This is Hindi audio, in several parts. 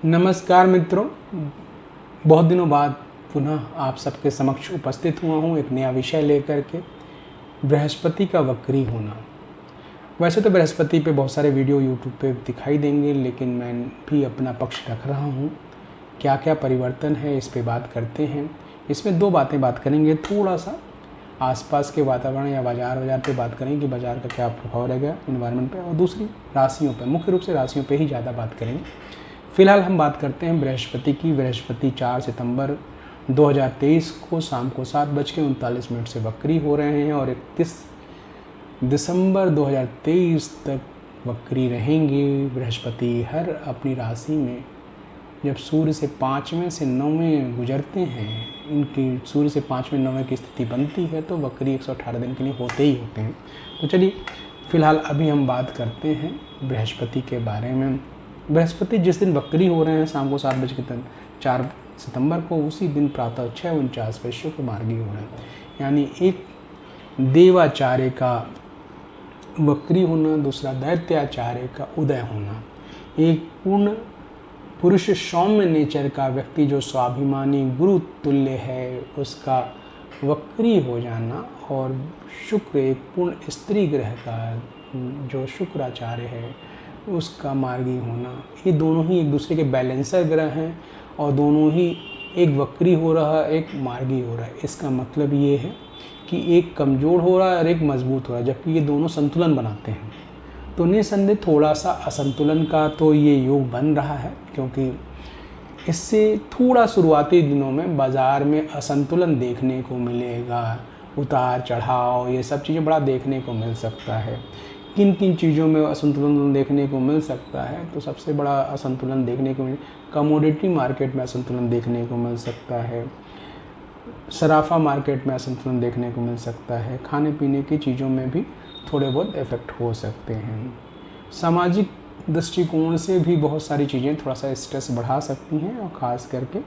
नमस्कार मित्रों, बहुत दिनों बाद पुनः आप सबके समक्ष उपस्थित हुआ हूँ एक नया विषय लेकर के, बृहस्पति का वक्री होना। वैसे तो बृहस्पति पे बहुत सारे वीडियो यूट्यूब पे दिखाई देंगे, लेकिन मैं भी अपना पक्ष रख रहा हूँ। क्या क्या परिवर्तन है इस पे बात करते हैं। इसमें दो बात करेंगे, थोड़ा सा आसपास के वातावरण या बाज़ार पे बात करेंगे कि बाज़ार का क्या प्रभाव रहेगा इन्वायरमेंट पे, और दूसरी राशियों पे, मुख्य रूप से राशियों पे ही ज़्यादा बात करेंगे। फिलहाल हम बात करते हैं बृहस्पति की। बृहस्पति 4 सितंबर 2023 को शाम को 7:39 से वक्री हो रहे हैं और 31 दिसंबर 2023 तक वक्री रहेंगे। बृहस्पति हर अपनी राशि में जब सूर्य से 5वें से 9वें गुजरते हैं, इनकी सूर्य से 5वें 9वें की स्थिति बनती है, तो वक्री 118 दिन के लिए होते ही होते हैं। तो चलिए फिलहाल अभी हम बात करते हैं बृहस्पति के बारे में। बृहस्पति जिस दिन वक्री हो रहे हैं शाम को 7:04 सितंबर को, उसी दिन प्रातः 6:49 पर शुक्र मार्गी हो रहे हैं। यानी एक देवाचार्य का वक्री होना, दूसरा दैत्याचार्य का उदय होना। एक पूर्ण पुरुष सौम्य नेचर का व्यक्ति जो स्वाभिमानी गुरु तुल्य है, उसका वक्री हो जाना, और शुक्र एक पूर्ण स्त्री ग्रह का जो शुक्राचार्य है उसका मार्गी होना, ये दोनों ही एक दूसरे के बैलेंसर ग्रह हैं और दोनों ही एक वक्री हो रहा है, एक मार्गी हो रहा है। इसका मतलब ये है कि एक कमज़ोर हो रहा है और एक मजबूत हो रहा है, जबकि ये दोनों संतुलन बनाते हैं। तो निसंदेह थोड़ा सा असंतुलन का तो ये योग बन रहा है, क्योंकि इससे थोड़ा शुरुआती दिनों में बाज़ार में असंतुलन देखने को मिलेगा। उतार चढ़ाव ये सब चीज़ें बड़ा देखने को मिल सकता है। किन किन चीज़ों में असंतुलन देखने को मिल सकता है, तो सबसे बड़ा असंतुलन देखने को कमोडिटी मार्केट में असंतुलन देखने को मिल सकता है, सराफा मार्केट में असंतुलन देखने को मिल सकता है, खाने पीने की चीज़ों में भी थोड़े बहुत इफ़ेक्ट हो सकते हैं। सामाजिक दृष्टिकोण से भी बहुत सारी चीज़ें थोड़ा सा स्ट्रेस बढ़ा सकती हैं, और ख़ास करके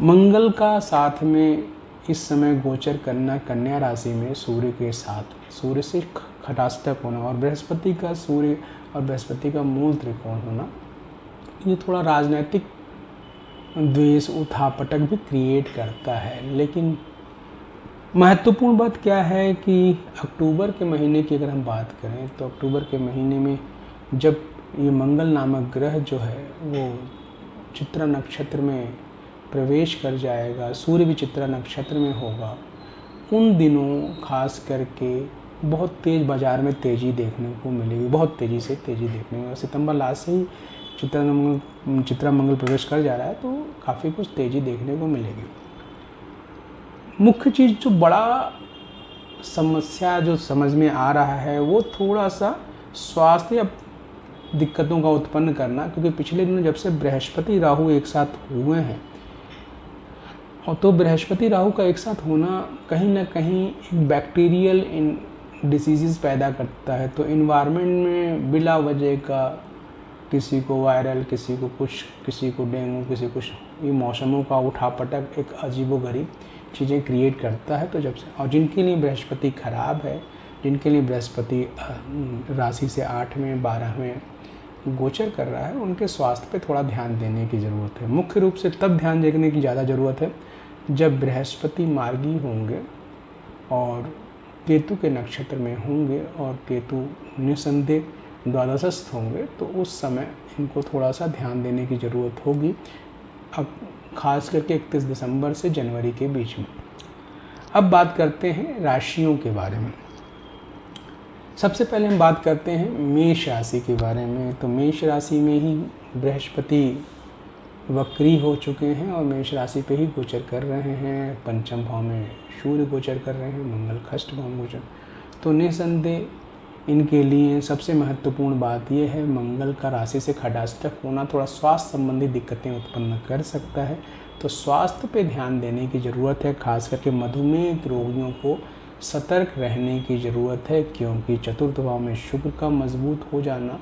मंगल का साथ में इस समय गोचर करना कन्या राशि में सूर्य के साथ, सूर्य से खटाष्टक होना, और बृहस्पति का सूर्य और बृहस्पति का मूल त्रिकोण होना, ये थोड़ा राजनीतिक द्वेष उठापटक भी क्रिएट करता है। लेकिन महत्वपूर्ण बात क्या है कि अक्टूबर के महीने की अगर हम बात करें, तो अक्टूबर के महीने में जब ये मंगल नामक ग्रह जो है वो चित्रा नक्षत्र में प्रवेश कर जाएगा, सूर्य भी चित्रा नक्षत्र में होगा, उन दिनों खास करके बहुत तेज़ बाज़ार में तेज़ी देखने को मिलेगी, बहुत तेज़ी से तेज़ी देखने को। सितंबर लास्ट से ही चित्रा मंगल प्रवेश कर जा रहा है, तो काफ़ी कुछ तेज़ी देखने को मिलेगी। मुख्य चीज़ जो बड़ा समस्या जो समझ में आ रहा है, वो थोड़ा सा स्वास्थ्य या दिक्कतों का उत्पन्न करना, क्योंकि पिछले दिनों जब से बृहस्पति राहु एक साथ हुए हैं, और तो बृहस्पति राहु का एक साथ होना कहीं ना कहीं एक बैक्टीरियल डिसीज़ पैदा करता है। तो इन्वायरमेंट में बिला वजह का किसी को वायरल, किसी को कुछ, किसी को डेंगू, किसी कुछ, ये मौसमों का उठापटक एक अजीबोगरीब चीज़ें क्रिएट करता है। तो जब से, और जिनके लिए बृहस्पति खराब है, जिनके लिए बृहस्पति राशि से 8वें 12वें गोचर कर रहा है, उनके स्वास्थ्य पे थोड़ा ध्यान देने की ज़रूरत है। मुख्य रूप से तब ध्यान देने की ज़्यादा ज़रूरत है जब बृहस्पति मार्गी होंगे और केतु के नक्षत्र में होंगे, और केतु निसंदेह द्वादशस्थ होंगे, तो उस समय इनको थोड़ा सा ध्यान देने की ज़रूरत होगी, अब खास करके 31 दिसंबर से जनवरी के बीच में। अब बात करते हैं राशियों के बारे में। सबसे पहले हम बात करते हैं मेष राशि के बारे में। तो मेष राशि में ही बृहस्पति वक्री हो चुके हैं और मेष राशि पे ही गोचर कर रहे हैं। पंचम भाव में सूर्य गोचर कर रहे हैं, मंगल षष्ठ भाव में गोचर। तो निसंदेह इनके लिए सबसे महत्वपूर्ण बात यह है, मंगल का राशि से खटाष्टक होना थोड़ा स्वास्थ्य संबंधी दिक्कतें उत्पन्न कर सकता है। तो स्वास्थ्य पे ध्यान देने की ज़रूरत है, खास करके मधुमेह रोगियों को सतर्क रहने की ज़रूरत है, क्योंकि चतुर्थ भाव में शुक्र का मजबूत हो जाना,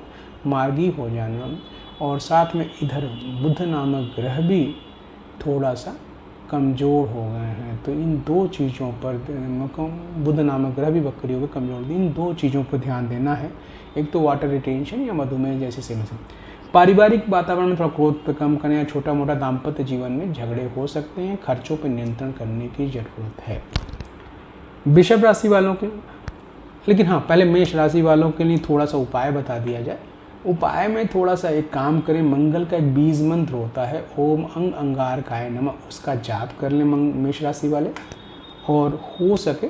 मार्गी हो जाना, और साथ में इधर बुध नामक ग्रह भी थोड़ा सा कमज़ोर हो गए हैं। तो इन दो चीज़ों पर, बुध नामक ग्रह भी वक्री हो गए, कमज़ोर, इन दो चीज़ों पर ध्यान देना है। एक तो वाटर रिटेंशन या मधुमेह जैसी समस्या, पारिवारिक वातावरण में थोड़ा क्रोध पे कम करें या छोटा मोटा दाम्पत्य जीवन में झगड़े हो सकते हैं, खर्चों पर नियंत्रण करने की ज़रूरत है। वृषभ राशि वालों के, लेकिन हाँ पहले मेष राशि वालों के लिए थोड़ा सा उपाय बता दिया जाए। उपाय में थोड़ा सा एक काम करें, मंगल का एक बीज मंत्र होता है ओम अंग अंगारकाय नमः, उसका जाप कर लें मेष राशि वाले। और हो सके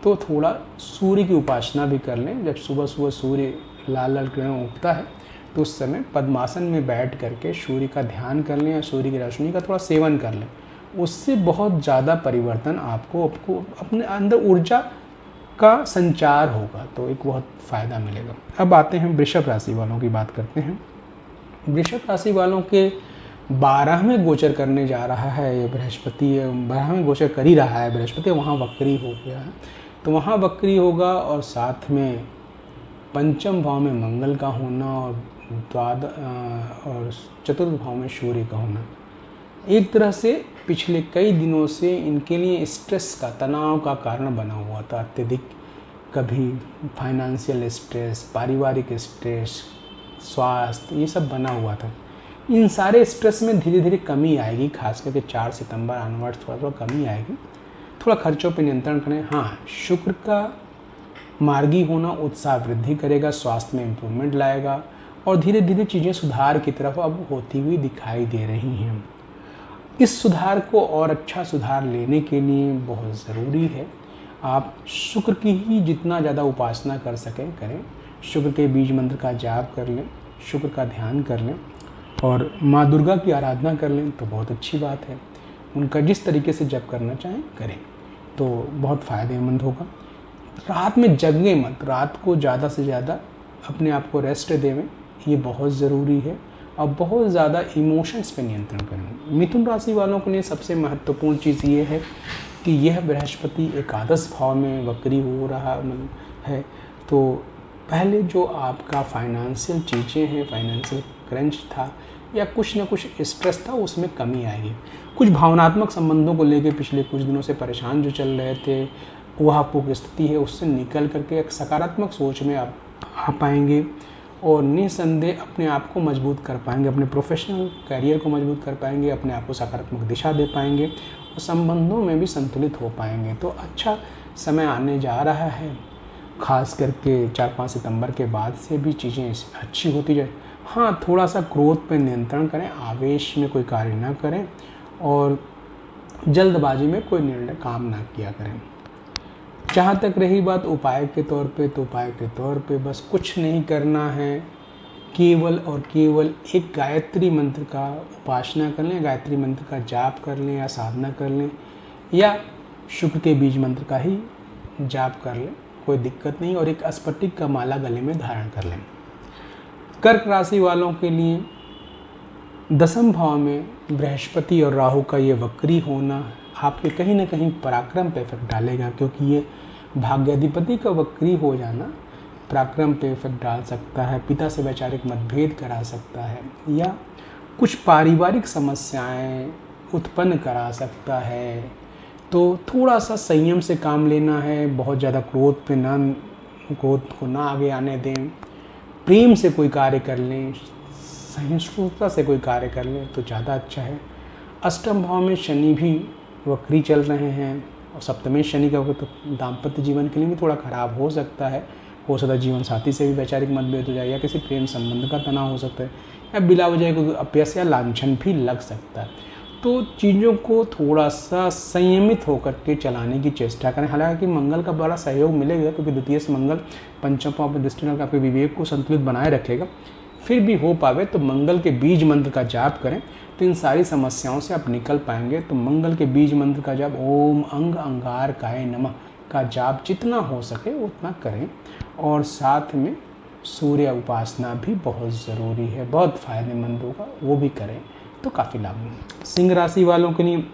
तो थोड़ा सूर्य की उपासना भी कर लें। जब सुबह सुबह सूर्य लाल लाल किरण उगता है तो उस समय पद्मासन में बैठ करके सूर्य का ध्यान कर लें या सूर्य की रोशनी का थोड़ा सेवन कर लें। उससे बहुत ज़्यादा परिवर्तन आपको अपने अंदर ऊर्जा का संचार होगा, तो एक बहुत फ़ायदा मिलेगा। अब आते हैं वृषभ राशि वालों की बात करते हैं। वृषभ राशि वालों के 12वें गोचर करने जा रहा है ये बृहस्पति, 12वें गोचर कर ही रहा है बृहस्पति, वहाँ वक्री हो गया है। तो वहाँ वक्री होगा और साथ में पंचम भाव में मंगल का होना और और चतुर्थ भाव में सूर्य का होना एक तरह से पिछले कई दिनों से इनके लिए स्ट्रेस का, तनाव का कारण बना हुआ था। अत्यधिक कभी फाइनेंशियल स्ट्रेस, पारिवारिक स्ट्रेस, स्वास्थ्य, ये सब बना हुआ था। इन सारे स्ट्रेस में धीरे धीरे कमी आएगी, खास करके 4 सितंबर ऑनवर्ड्स थोड़ा कमी आएगी। थोड़ा खर्चों पर नियंत्रण करें। हाँ, शुक्र का मार्गी होना उत्साह वृद्धि करेगा, स्वास्थ्य में इम्प्रूवमेंट लाएगा और धीरे धीरे चीज़ें सुधार की तरफ अब होती हुई दिखाई दे रही हैं। इस सुधार को और अच्छा सुधार लेने के लिए बहुत ज़रूरी है आप शुक्र की ही जितना ज़्यादा उपासना कर सकें करें। शुक्र के बीज मंत्र का जाप कर लें, शुक्र का ध्यान कर लें और माँ दुर्गा की आराधना कर लें तो बहुत अच्छी बात है। उनका जिस तरीके से जप करना चाहें करें तो बहुत फ़ायदेमंद होगा। रात में जगें मत, रात को ज़्यादा से ज़्यादा अपने आप को रेस्ट देवें, ये बहुत ज़रूरी है। अब बहुत ज़्यादा इमोशंस पे नियंत्रण करें। मिथुन राशि वालों के लिए सबसे महत्वपूर्ण चीज़ ये है कि यह बृहस्पति एकादश भाव में वक्री हो रहा है, तो पहले जो आपका फाइनेंशियल चीज़ें हैं, फाइनेंशियल क्रंच था या कुछ ना कुछ स्ट्रेस था, उसमें कमी आएगी। कुछ भावनात्मक संबंधों को लेकर पिछले कुछ दिनों से परेशान जो चल रहे थे, वह आपको स्थिति है उससे निकल करके एक सकारात्मक सोच में आप आ पाएंगे और निसंदेह अपने आप को मजबूत कर पाएंगे, अपने प्रोफेशनल करियर को मजबूत कर पाएंगे, अपने आप को सकारात्मक दिशा दे पाएंगे और संबंधों में भी संतुलित हो पाएंगे। तो अच्छा समय आने जा रहा है, खास करके 4-5 सितंबर के बाद से भी चीज़ें अच्छी होती जाए। हाँ, थोड़ा सा क्रोध पर नियंत्रण करें, आवेश में कोई कार्य ना करें और जल्दबाजी में कोई निर्णय काम ना किया करें। जहाँ तक रही बात उपाय के तौर पे, तो उपाय के तौर पे बस कुछ नहीं करना है, केवल और केवल एक गायत्री मंत्र का उपासना कर लें, गायत्री मंत्र का जाप कर लें या साधना कर लें या शुक्र के बीज मंत्र का ही जाप कर लें, कोई दिक्कत नहीं। और एक स्फटिक का माला गले में धारण कर लें। कर्क राशि वालों के लिए 10वें भाव में बृहस्पति और राहु का ये वक्री होना आपके कहीं ना कहीं पराक्रम पे इफेक्ट डालेगा, क्योंकि ये भाग्याधिपति का वक्री हो जाना पराक्रम पे इफेक्ट डाल सकता है, पिता से वैचारिक मतभेद करा सकता है या कुछ पारिवारिक समस्याएं उत्पन्न करा सकता है। तो थोड़ा सा संयम से काम लेना है, बहुत ज़्यादा क्रोध को ना आगे आने दें, प्रेम से कोई कार्य कर लें, सहिष्णुता से कोई कार्य कर लें तो ज़्यादा अच्छा है। अष्टम भाव में शनि भी वक्री चल रहे हैं और सप्तमें शनि का वक्त तो दाम्पत्य जीवन के लिए भी थोड़ा खराब हो सकता है। जीवन साथी से भी वैचारिक मतभेद हो जाए या किसी प्रेम संबंध का तनाव हो सकता है या बिला वजह कोई अपयश या लांछन भी लग सकता है। तो चीज़ों को थोड़ा सा संयमित होकर के चलाने की चेष्टा करें। हालांकि मंगल का बड़ा सहयोग मिलेगा, क्योंकि द्वितीय से मंगल पंचम भाव पर दृष्टि डालकर आपके विवेक को संतुलित बनाए रखेगा। फिर भी हो पावे तो मंगल के बीज मंत्र का जाप करें, तो इन सारी समस्याओं से आप निकल पाएंगे। तो मंगल के बीज मंत्र का जाप ओम अंग अंगारकाय नमः का जाप जितना हो सके उतना करें और साथ में सूर्य उपासना भी बहुत ज़रूरी है, बहुत फ़ायदेमंद होगा, वो भी करें तो काफ़ी लाभ होगा। सिंह राशि वालों के लिए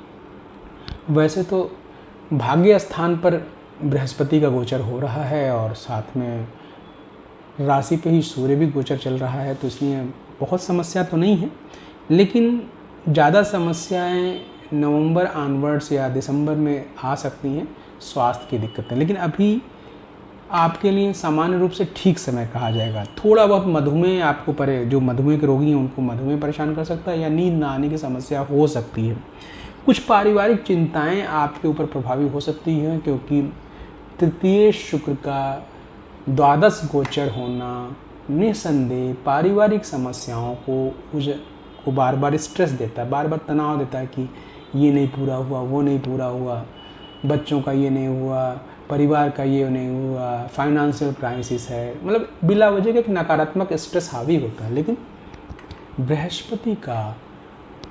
वैसे तो भाग्य स्थान पर बृहस्पति का गोचर हो रहा है और साथ में राशि पे ही सूर्य भी गोचर चल रहा है, तो इसलिए बहुत समस्या तो नहीं है, लेकिन ज़्यादा समस्याएं नवंबर ऑनवर्ड्स या दिसंबर में आ सकती हैं, स्वास्थ्य की दिक्कतें। लेकिन अभी आपके लिए सामान्य रूप से ठीक समय कहा जाएगा। थोड़ा बहुत मधुमेह आपको जो मधुमेह के रोगी हैं उनको मधुमेह परेशान कर सकता है या नींद ना आने की समस्या हो सकती है। कुछ पारिवारिक चिंताएं आपके ऊपर प्रभावी हो सकती हैं, क्योंकि तृतीय शुक्र का द्वादश गोचर होना निसंदेह पारिवारिक समस्याओं को बार बार स्ट्रेस देता है, बार बार तनाव देता है कि ये नहीं पूरा हुआ, वो नहीं पूरा हुआ, बच्चों का ये नहीं हुआ, परिवार का ये नहीं हुआ, फाइनेंशियल क्राइसिस है। मतलब बिला वजह का एक नकारात्मक स्ट्रेस हावी होता है। लेकिन बृहस्पति का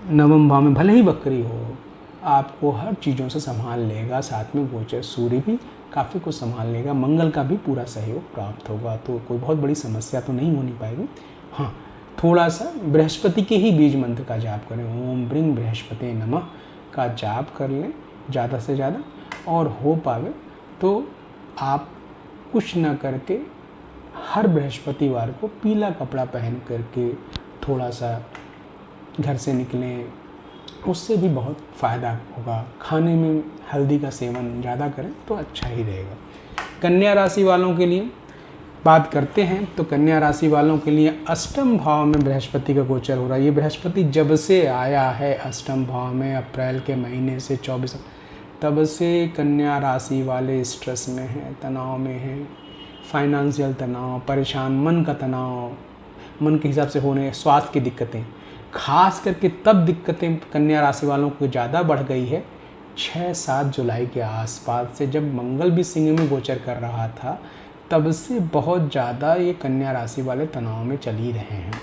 नवम भाव में भले ही वक्री हो, आपको हर चीज़ों से संभाल लेगा। साथ में गोचर सूर्य भी काफ़ी कुछ संभाल लेगा, मंगल का भी पूरा सहयोग प्राप्त होगा। तो कोई बहुत बड़ी समस्या तो नहीं होनी पाएगी। हाँ, थोड़ा सा बृहस्पति के ही बीज मंत्र का जाप करें, ओम ब्रिंग बृहस्पति नमः का जाप कर लें ज़्यादा से ज़्यादा, और हो पावे तो आप कुछ ना करके हर बृहस्पतिवार को पीला कपड़ा पहन करके थोड़ा सा घर से निकलें, उससे भी बहुत फ़ायदा होगा। खाने में हल्दी का सेवन ज़्यादा करें तो अच्छा ही रहेगा। कन्या राशि वालों के लिए बात करते हैं तो कन्या राशि वालों के लिए अष्टम भाव में बृहस्पति का गोचर हो रहा है। ये बृहस्पति जब से आया है अष्टम भाव में, अप्रैल के महीने से 24, तब से कन्या राशि वाले स्ट्रेस में हैं, तनाव में हैं। फाइनेंशियल तनाव, परेशान, मन का तनाव, मन के हिसाब से होने, स्वास्थ्य की दिक्कतें, खास करके तब दिक्कतें कन्या राशि वालों को ज़्यादा बढ़ गई है 6-7 जुलाई के आसपास से, जब मंगल भी सिंह में गोचर कर रहा था, तब से बहुत ज़्यादा ये कन्या राशि वाले तनाव में चल ही रहे हैं।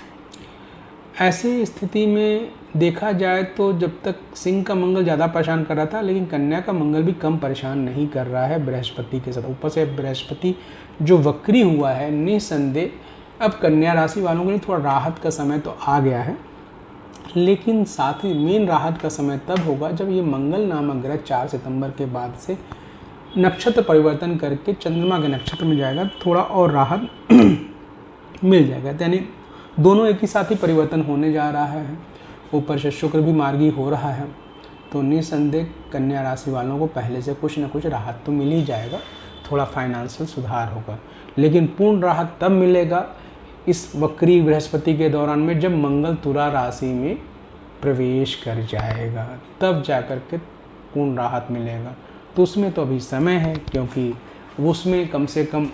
ऐसी स्थिति में देखा जाए तो जब तक सिंह का मंगल ज़्यादा परेशान कर रहा था, लेकिन कन्या का मंगल भी कम परेशान नहीं कर रहा है बृहस्पति के साथ। ऊपर से बृहस्पति जो वक्री हुआ है, निसंदेह अब कन्या राशि वालों के लिए थोड़ा राहत का समय तो आ गया है, लेकिन साथ ही मेन राहत का समय तब होगा जब ये मंगल नामक ग्रह 4 सितंबर के बाद से नक्षत्र परिवर्तन करके चंद्रमा के नक्षत्र में जाएगा। थोड़ा और राहत मिल जाएगा, यानी दोनों एक ही साथ ही परिवर्तन होने जा रहा है। ऊपर से शुक्र भी मार्गी हो रहा है, तो निसंदेह कन्या राशि वालों को पहले से कुछ ना कुछ राहत तो मिल ही जाएगा। थोड़ा फाइनेंशियल सुधार होगा, लेकिन पूर्ण राहत तब मिलेगा इस वक्री बृहस्पति के दौरान में, जब मंगल तुला राशि में प्रवेश कर जाएगा, तब जाकर के पूर्ण राहत मिलेगा। तो उसमें तो अभी समय है, क्योंकि उसमें कम से कम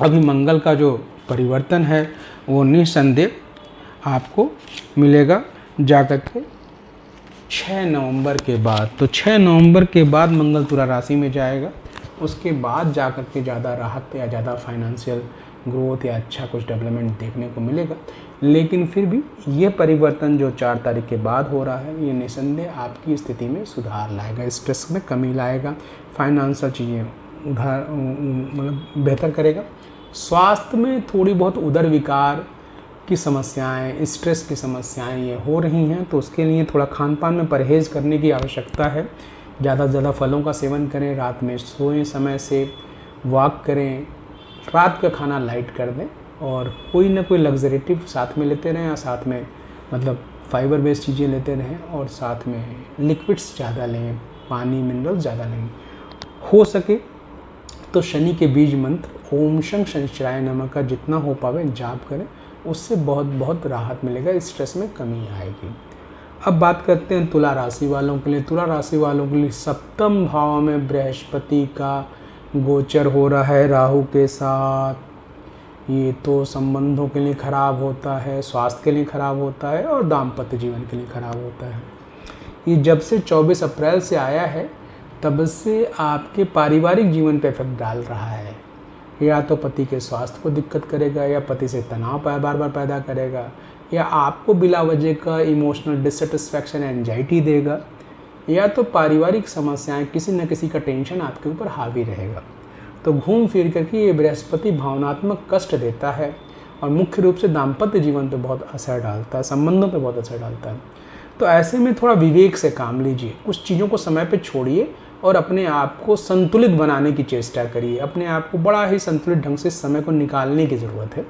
अभी मंगल का जो परिवर्तन है वो निसंदेह आपको मिलेगा जाकर के 6 नवंबर के बाद। तो 6 नवंबर के बाद मंगल तुला राशि में जाएगा, उसके बाद जाकर के ज़्यादा राहत या ज़्यादा फाइनेंशियल ग्रोथ या अच्छा कुछ डेवलपमेंट देखने को मिलेगा। लेकिन फिर भी ये परिवर्तन जो 4 तारीख के बाद हो रहा है, ये निसंदेह आपकी स्थिति में सुधार लाएगा, स्ट्रेस में कमी लाएगा, फाइनेंशियल चीज़ें उधार मतलब बेहतर करेगा। स्वास्थ्य में थोड़ी बहुत उदर विकार की समस्याएं, स्ट्रेस की समस्याएं ये हो रही हैं, तो उसके लिए थोड़ा खान पान में परहेज़ करने की आवश्यकता है। ज़्यादा से ज़्यादा फलों का सेवन करें, रात में सोएं समय से, वॉक करें, रात का खाना लाइट कर दें, और कोई ना कोई लग्जरेटिव साथ में लेते रहें, या साथ में मतलब फाइबर बेस्ड चीज़ें लेते रहें, और साथ में लिक्विड्स ज़्यादा लें, पानी मिनरल्स ज़्यादा लें। हो सके तो शनि के बीज मंत्र ओम शं शनिश्चराय नमः का जितना हो पावे जाप करें, उससे बहुत बहुत राहत मिलेगा, स्ट्रेस में कमी आएगी। अब बात करते हैं तुला राशि वालों के लिए। तुला राशि वालों के लिए सप्तम भाव में बृहस्पति का गोचर हो रहा है राहु के साथ। ये तो संबंधों के लिए खराब होता है, स्वास्थ्य के लिए खराब होता है, और दाम्पत्य जीवन के लिए खराब होता है। ये जब से 24 अप्रैल से आया है, तब से आपके पारिवारिक जीवन पे इफेक्ट डाल रहा है। या तो पति के स्वास्थ्य को दिक्कत करेगा, या पति से तनाव बार बार पैदा करेगा, या आपको बिला वजह का इमोशनल डिससेटिस्फैक्शन, एंजाइटी देगा, या तो पारिवारिक समस्याएं, किसी न किसी का टेंशन आपके ऊपर हावी रहेगा। तो घूम फिर करके ये बृहस्पति भावनात्मक कष्ट देता है, और मुख्य रूप से दाम्पत्य जीवन पर बहुत असर डालता है, संबंधों पर बहुत असर डालता है। तो ऐसे में थोड़ा विवेक से काम लीजिए, कुछ चीज़ों को समय पर छोड़िए और अपने आप को संतुलित बनाने की चेष्टा करिए। अपने आप को बड़ा ही संतुलित ढंग से समय को निकालने की ज़रूरत है।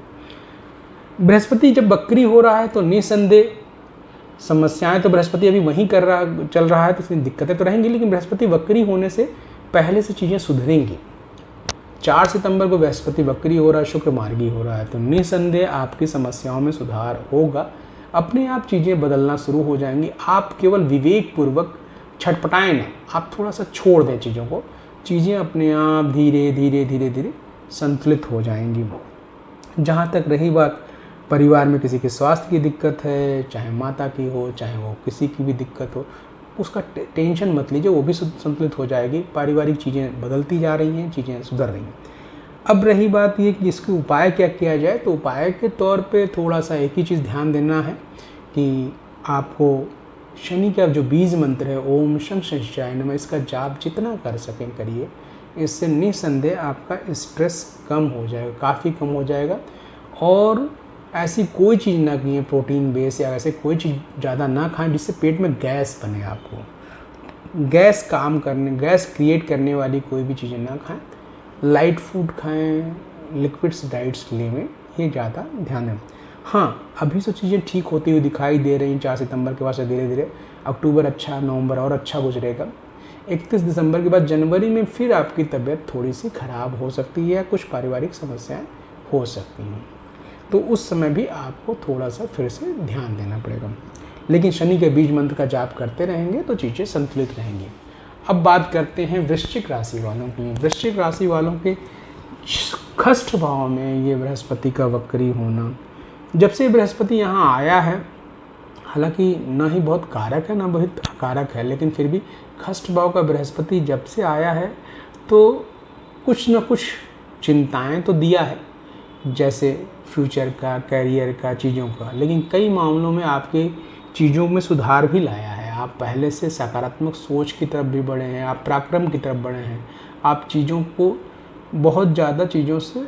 बृहस्पति जब वक्री हो रहा है तो निसंदेह समस्याएं तो बृहस्पति अभी वहीं चल रहा है, तो इसमें दिक्कतें तो रहेंगी, लेकिन बृहस्पति वक्री होने से पहले से चीज़ें सुधरेंगी। 4 सितंबर को बृहस्पति वक्री हो रहा है, शुक्र मार्गी हो रहा है, तो निसंदेह आपकी समस्याओं में सुधार होगा। अपने आप चीज़ें बदलना शुरू हो जाएंगी। आप केवल विवेक पूर्वक छटपटाएं ना, आप थोड़ा सा छोड़ दें चीज़ों को, चीज़ें अपने आप धीरे धीरे धीरे धीरे संतुलित हो जाएंगी। जहाँ तक रही बात परिवार में किसी के स्वास्थ्य की दिक्कत है, चाहे माता की हो चाहे वो किसी की भी दिक्कत हो, उसका टेंशन मत लीजिए, वो भी संतुलित हो जाएगी। पारिवारिक चीज़ें बदलती जा रही हैं, चीज़ें सुधर रही हैं। अब रही बात ये कि इसके उपाय क्या किया जाए, तो उपाय के तौर पे थोड़ा सा एक ही चीज़ ध्यान देना है कि आपको शनि का जो बीज मंत्र है ओम शं शंशाय नमः, इसका जाप जितना कर सकें करिए। इससे निसंदेह आपका स्ट्रेस कम हो जाएगा, काफ़ी कम हो जाएगा। और ऐसी कोई चीज़ ना खाइए प्रोटीन बेस या ऐसे कोई चीज़ ज़्यादा ना खाएं जिससे पेट में गैस बने। आपको गैस क्रिएट करने वाली कोई भी चीज़ें ना खाएं। लाइट फूड खाएं, लिक्विड्स डाइट्स लें, ये ज़्यादा ध्यान दें। हाँ, अभी तो चीज़ें ठीक होती हुई दिखाई दे रही। 4 सितंबर के बाद से धीरे धीरे अक्टूबर अच्छा, नवंबर और अच्छा गुजरेगा। 31 दिसंबर के बाद जनवरी में फिर आपकी तबीयत थोड़ी सी ख़राब हो सकती है, कुछ पारिवारिक समस्याएं हो सकती हैं, तो उस समय भी आपको थोड़ा सा फिर से ध्यान देना पड़ेगा। लेकिन शनि के बीज मंत्र का जाप करते रहेंगे तो चीज़ें संतुलित रहेंगी। अब बात करते हैं वृश्चिक राशि वालों की। वृश्चिक राशि वालों के षष्ठ भाव में ये बृहस्पति का वक्री होना, जब से बृहस्पति यहाँ आया है, हालांकि ना ही बहुत कारक है ना बहुत अकारक है, लेकिन फिर भी षष्ठ भाव का बृहस्पति जब से आया है तो कुछ न कुछ चिंताएं तो दिया है, जैसे फ्यूचर का, करियर का, चीज़ों का, लेकिन कई मामलों में आपके चीज़ों में सुधार भी लाया है। आप पहले से सकारात्मक सोच की तरफ भी बढ़े हैं, आप पराक्रम की तरफ बढ़े हैं, आप चीज़ों को बहुत ज़्यादा चीज़ों से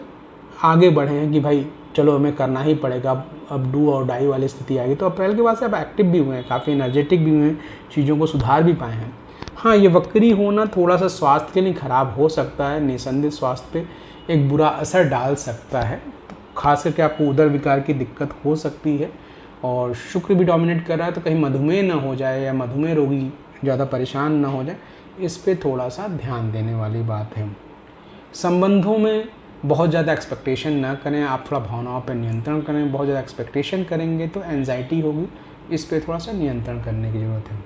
आगे बढ़े हैं कि भाई चलो हमें करना ही पड़ेगा, अब डू और डाई वाली स्थिति आएगी। तो अप्रैल के बाद से आप एक्टिव भी हुए हैं, काफ़ी एनर्जेटिक भी हुए हैं, चीज़ों को सुधार भी पाए हैं। हाँ, ये वक्री होना थोड़ा सा स्वास्थ्य के लिए खराब हो सकता है, निसंदेह स्वास्थ्य पे एक बुरा असर डाल सकता है। तो खास करके आपको उदर विकार की दिक्कत हो सकती है, और शुक्र भी डोमिनेट कर रहा है, तो कहीं मधुमेह ना हो जाए या मधुमेह रोगी ज़्यादा परेशान ना हो जाए, इस पे थोड़ा सा ध्यान देने वाली बात है। संबंधों में बहुत ज़्यादा एक्सपेक्टेशन ना करें, आप थोड़ा भावनाओं पर नियंत्रण करें। बहुत ज़्यादा एक्सपेक्टेशन करेंगे तो एंजाइटी होगी, इस पे थोड़ा सा नियंत्रण करने की ज़रूरत है।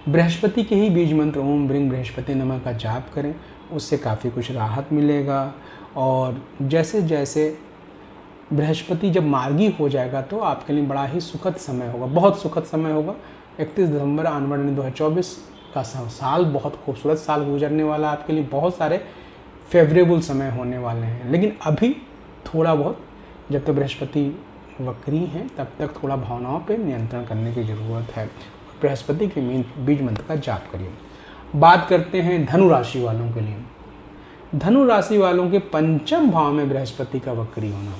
बृहस्पति के ही बीज मंत्र ओम ब्रिंग बृहस्पति नमः का जाप करें, उससे काफ़ी कुछ राहत मिलेगा। और जैसे जैसे बृहस्पति जब मार्गी हो जाएगा तो आपके लिए बड़ा ही सुखद समय होगा, बहुत सुखद समय होगा। 31 दिसंबर आनवर्ड 2024 का साल बहुत खूबसूरत साल गुजरने वाला, आपके लिए बहुत सारे फेवरेबल समय होने वाले हैं। लेकिन अभी थोड़ा बहुत, जब तक बृहस्पति वक्री हैं तब तक थोड़ा भावनाओं पे नियंत्रण करने की ज़रूरत है। बृहस्पति के बीज मंत्र का जाप करिए। बात करते हैं धनु राशि वालों के लिए। धनु राशि वालों के पंचम भाव में बृहस्पति का वक्री होना,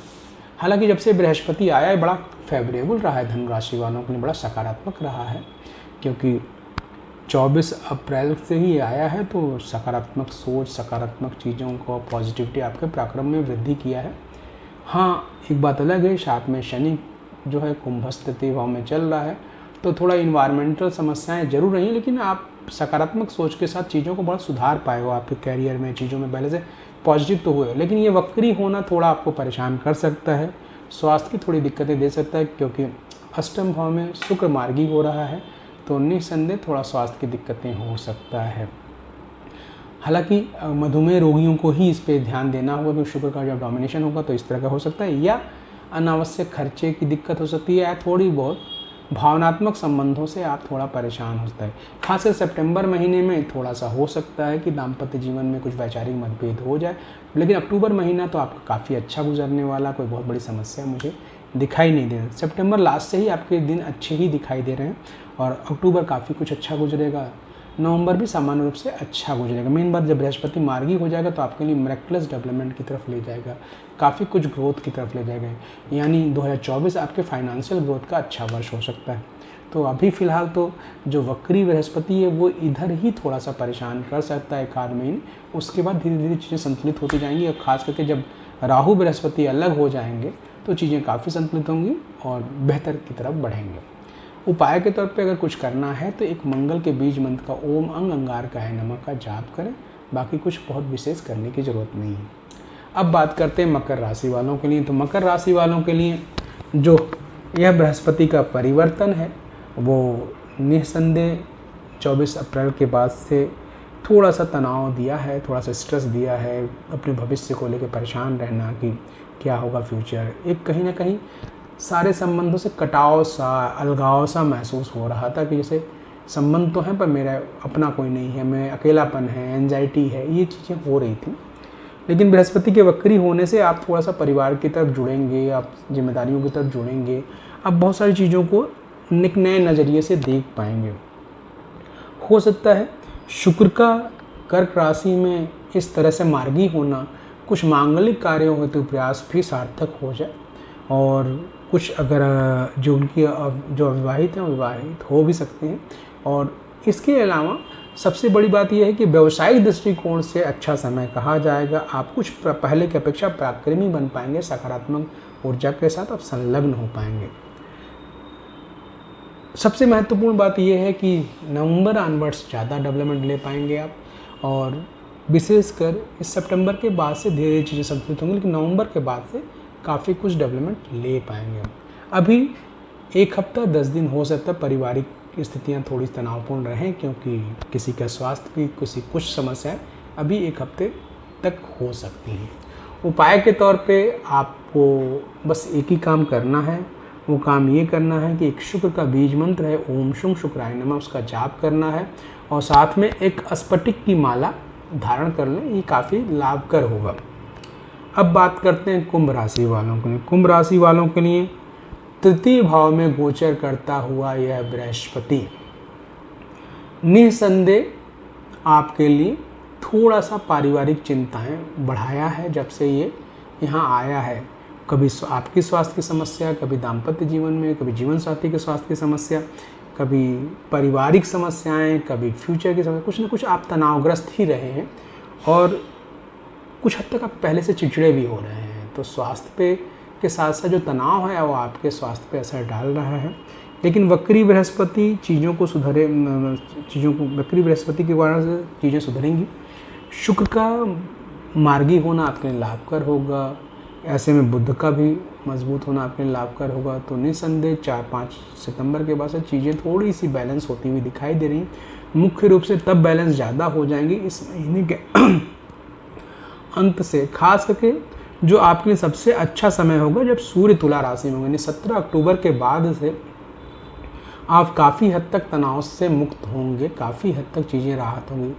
हालांकि जब से बृहस्पति आया है बड़ा फेवरेबल रहा है, धनु राशि वालों के लिए बड़ा सकारात्मक रहा है, क्योंकि 24 अप्रैल से ही आया है, तो सकारात्मक सोच, सकारात्मक चीज़ों को, पॉजिटिविटी आपके पराक्रम में वृद्धि किया है। हाँ, एक बात अलग है, साथ में शनि जो है कुंभस्थ तृतीय भाव में चल रहा है, तो थोड़ा इन्वायरमेंटल समस्याएं जरूर रही, लेकिन आप सकारात्मक सोच के साथ चीज़ों को बड़ा सुधार पाए हो। आपके कैरियर में चीज़ों में पहले से पॉजिटिव तो हुए, लेकिन ये वक्री होना थोड़ा आपको परेशान कर सकता है, स्वास्थ्य की थोड़ी दिक्कतें दे सकता है, क्योंकि अष्टम भाव में शुक्र मार्गी हो रहा है, तो निसंदेह थोड़ा स्वास्थ्य की दिक्कतें हो सकता है। हालांकि मधुमेह रोगियों को ही इस पर ध्यान देना होगा, क्योंकि शुक्र का जब डोमिनेशन होगा तो इस तरह का हो सकता है, या अनावश्यक खर्चे की दिक्कत हो सकती है, या थोड़ी बहुत भावनात्मक संबंधों से आप थोड़ा परेशान हो सकता है। खासकर सितंबर महीने में थोड़ा सा हो सकता है कि दाम्पत्य जीवन में कुछ वैचारिक मतभेद हो जाए, लेकिन अक्टूबर महीना तो आपका काफ़ी अच्छा गुजरने वाला, कोई बहुत बड़ी समस्या मुझे दिखाई नहीं दे रही। सितंबर लास्ट से ही आपके दिन अच्छे ही दिखाई दे रहे हैं, और अक्टूबर काफ़ी कुछ अच्छा गुजरेगा। नवंबर भी सामान्य रूप से अच्छा गुजरेगा। मेन बात, जब बृहस्पति मार्गी हो जाएगा तो आपके लिए मिरेक्युलस डेवलपमेंट की तरफ ले जाएगा, काफ़ी कुछ ग्रोथ की तरफ ले जाएगा, यानी 2024 आपके फाइनेंशियल ग्रोथ का अच्छा वर्ष हो सकता है। तो अभी फ़िलहाल तो जो वक्री बृहस्पति है वो इधर ही थोड़ा सा परेशान कर सकता है एक आध महीने, उसके बाद धीरे धीरे चीज़ें संतुलित होती जाएंगी, और ख़ास करके जब राहु बृहस्पति अलग हो जाएंगे तो चीज़ें काफ़ी संतुलित होंगी और बेहतर की तरफ बढ़ेंगे। उपाय के तौर पे अगर कुछ करना है तो एक मंगल के बीज मंत्र का ओम अंग अंगार का है नमः का जाप करें, बाकी कुछ बहुत विशेष करने की ज़रूरत नहीं है। अब बात करते हैं मकर राशि वालों के लिए। तो मकर राशि वालों के लिए जो यह बृहस्पति का परिवर्तन है वो निस्संदेह 24 अप्रैल के बाद से थोड़ा सा तनाव दिया है, थोड़ा सा स्ट्रेस दिया है, अपने भविष्य को लेकर परेशान रहना कि क्या होगा फ्यूचर। एक कहीं ना कहीं सारे संबंधों से कटाव सा, अलगाव सा महसूस हो रहा था कि जैसे संबंध तो हैं पर मेरा अपना कोई नहीं है, मैं अकेलापन है, एंजाइटी है, ये चीज़ें हो रही थी। लेकिन बृहस्पति के वक्री होने से आप थोड़ा सा परिवार की तरफ जुड़ेंगे, आप जिम्मेदारियों की तरफ जुड़ेंगे, आप बहुत सारी चीज़ों को एक नए नज़रिए से देख पाएंगे। हो सकता है शुक्र का कर्क राशि में इस तरह से मार्गी होना कुछ मांगलिक कार्यों हेतु प्रयास भी सार्थक हो जाए, और कुछ अगर जो उनकी जो अविवाहित हैं विवाहित हो भी सकते हैं। और इसके अलावा सबसे बड़ी बात यह है कि व्यवसायिक दृष्टिकोण से अच्छा समय कहा जाएगा। आप कुछ पहले की अपेक्षा पराक्रमी बन पाएंगे, सकारात्मक ऊर्जा के साथ आप संलग्न हो पाएंगे। सबसे महत्वपूर्ण बात यह है कि नवंबर ऑनवर्ड्स ज़्यादा डेवलपमेंट ले पाएंगे आप, और विशेषकर इस सितंबर के बाद से धीरे धीरे चीज़ें संतुलित होंगी, लेकिन नवंबर के बाद से काफ़ी कुछ डेवलपमेंट ले पाएंगे। अभी एक हफ्ता 10 दिन हो सकता है पारिवारिक स्थितियां थोड़ी तनावपूर्ण रहें, क्योंकि किसी का स्वास्थ्य की कुछ समस्याएं अभी एक हफ्ते तक हो सकती हैं। उपाय के तौर पे आपको बस एक ही काम करना है। वो काम ये करना है कि एक शुक्र का बीज मंत्र है ओम शुं शुक्राय नमः, उसका जाप करना है, और साथ में एक स्फटिक की माला धारण कर लें, ये काफ़ी लाभकर होगा। अब बात करते हैं कुंभ राशि वालों के लिए। कुंभ राशि वालों के लिए तृतीय भाव में गोचर करता हुआ यह बृहस्पति निस्संदेह आपके लिए थोड़ा सा पारिवारिक चिंताएं बढ़ाया है जब से ये यहाँ आया है। कभी आपकी स्वास्थ्य की समस्या, कभी दाम्पत्य जीवन में, कभी जीवन साथी के स्वास्थ्य की समस्या, कभी पारिवारिक समस्याएं, कभी फ्यूचर की समस्या, कुछ ना कुछ आप तनावग्रस्त ही रहे हैं, और कुछ हद तक आप पहले से चिड़चिड़े भी हो रहे हैं। तो स्वास्थ्य पे के साथ साथ जो तनाव है वो आपके स्वास्थ्य पे असर डाल रहा है। लेकिन वक्री बृहस्पति वक्री बृहस्पति के कारण से चीज़ें सुधरेंगी। शुक्र का मार्गी होना आपके लिए लाभकर होगा, ऐसे में बुध का भी मजबूत होना आपके लिए लाभकर होगा। तो निस्संदेह 4-5 सितंबर के बाद से चीज़ें थोड़ी सी बैलेंस होती हुई दिखाई दे रही। मुख्य रूप से तब बैलेंस ज़्यादा हो जाएंगी इस महीने के अंत से, खास करके जो आपके लिए सबसे अच्छा समय होगा जब सूर्य तुला राशि में होंगे। 17 अक्टूबर के बाद से आप काफ़ी हद तक तनाव से मुक्त होंगे, काफ़ी हद तक चीज़ें राहत होंगी।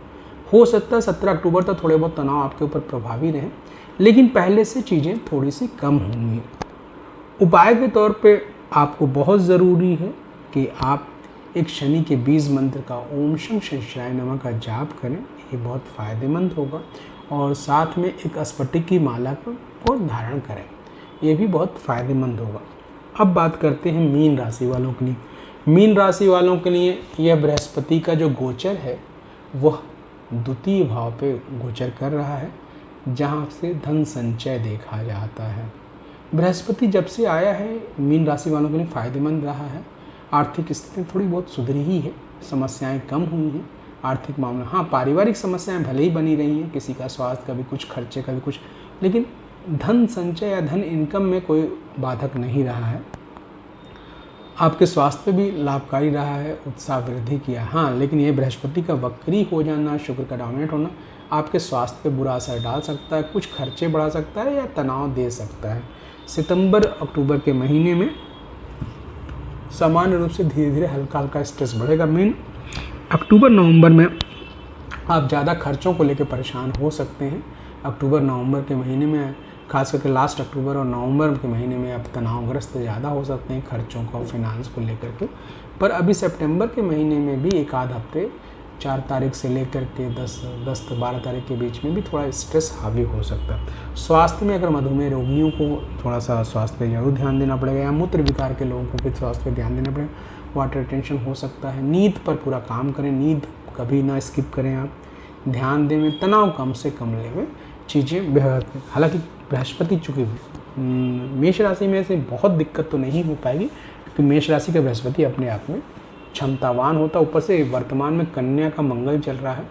हो सकता है 17 अक्टूबर तक थोड़े बहुत तनाव आपके ऊपर प्रभावी रहें, लेकिन पहले से चीज़ें थोड़ी सी कम होंगी। उपाय के तौर पे आपको बहुत ज़रूरी है कि आप एक शनि के बीज मंत्र का ओम शं शंकराय नमः का जाप करें, ये बहुत फ़ायदेमंद होगा। और साथ में एक स्फटिक की माला को धारण करें, ये भी बहुत फ़ायदेमंद होगा। अब बात करते हैं मीन राशि वालों के लिए। मीन राशि वालों के लिए यह बृहस्पति का जो गोचर है वह द्वितीय भाव पे गोचर कर रहा है, जहाँ से धन संचय देखा जाता है। बृहस्पति जब से आया है मीन राशि वालों के लिए फ़ायदेमंद रहा है। आर्थिक स्थिति थोड़ी बहुत सुधरी ही है, समस्याएं कम हुई हैं आर्थिक मामला। हाँ, पारिवारिक समस्याएं भले ही बनी रही हैं, किसी का स्वास्थ्य, कभी कुछ खर्चे, कभी कुछ, लेकिन धन संचय या धन इनकम में कोई बाधक नहीं रहा है। आपके स्वास्थ्य भी लाभकारी रहा है, उत्साह वृद्धि किया। हाँ, लेकिन ये बृहस्पति का वक्री हो जाना, शुक्र का डोमिनेट होना आपके स्वास्थ्य पे बुरा असर डाल सकता है, कुछ खर्चे बढ़ा सकता है या तनाव दे सकता है। सितंबर अक्टूबर के महीने में सामान्य रूप से धीरे धीरे हल्का हल्का स्ट्रेस बढ़ेगा। मीन अक्टूबर नवंबर में आप ज़्यादा खर्चों को लेकर परेशान हो सकते हैं। अक्टूबर नवंबर के महीने में, खास करके लास्ट अक्टूबर और नवंबर के महीने में आप तनावग्रस्त ज़्यादा हो सकते हैं खर्चों को, फाइनेंस को लेकर के। पर अभी सितंबर के महीने में भी एक आध हफ्ते 4 तारीख से लेकर के 10-12 तारीख के बीच में भी थोड़ा स्ट्रेस हावी हो सकता है। स्वास्थ्य में अगर मधुमेह रोगियों को थोड़ा सा स्वास्थ्य पे जरूर ध्यान देना पड़ेगा, या मूत्र विकार के लोगों को भी स्वास्थ्य पे ध्यान देना पड़ेगा। वाटर रिटेंशन हो सकता है। नींद पर पूरा काम करें, नींद कभी ना स्किप करें, आप ध्यान दें, तनाव कम से कम लें, चीज़ें बेहद। हालांकि बृहस्पति चूँकि मेष राशि में से बहुत दिक्कत तो नहीं हो पाएगी, क्योंकि मेष राशि का बृहस्पति अपने आप में क्षमतावान होता है। ऊपर से वर्तमान में कन्या का मंगल चल रहा है,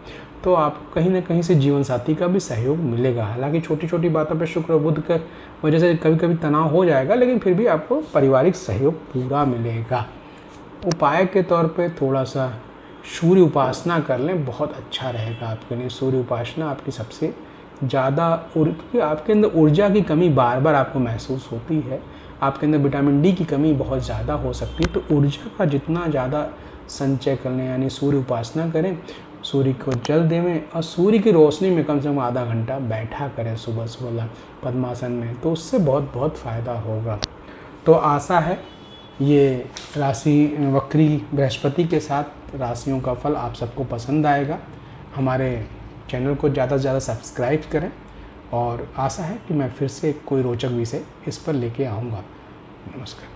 तो आपको कहीं ना कहीं से जीवन साथी का भी सहयोग मिलेगा। हालांकि छोटी छोटी बातों पर शुक्र बुध की वजह से कभी कभी तनाव हो जाएगा, लेकिन फिर भी आपको पारिवारिक सहयोग पूरा मिलेगा। उपाय के तौर पे थोड़ा सा सूर्य उपासना कर लें, बहुत अच्छा रहेगा आपके लिए। सूर्य उपासना आपकी सबसे ज़्यादा, क्योंकि आपके अंदर ऊर्जा की कमी बार बार आपको महसूस होती है, आपके अंदर विटामिन डी की कमी बहुत ज़्यादा हो सकती है। तो ऊर्जा का जितना ज़्यादा संचय कर लें, यानी सूर्य उपासना करें, सूर्य को जल देवें और सूर्य की रोशनी में कम से कम आधा घंटा बैठा करें सुबह सुबह पद्मासन में, तो उससे बहुत बहुत फ़ायदा होगा। तो आशा है ये राशि वक्री बृहस्पति के साथ राशियों का फल आप सबको पसंद आएगा। हमारे चैनल को ज़्यादा से ज़्यादा सब्सक्राइब करें और आशा है कि मैं फिर से कोई रोचक विषय इस पर लेके आऊँगा। नमस्कार।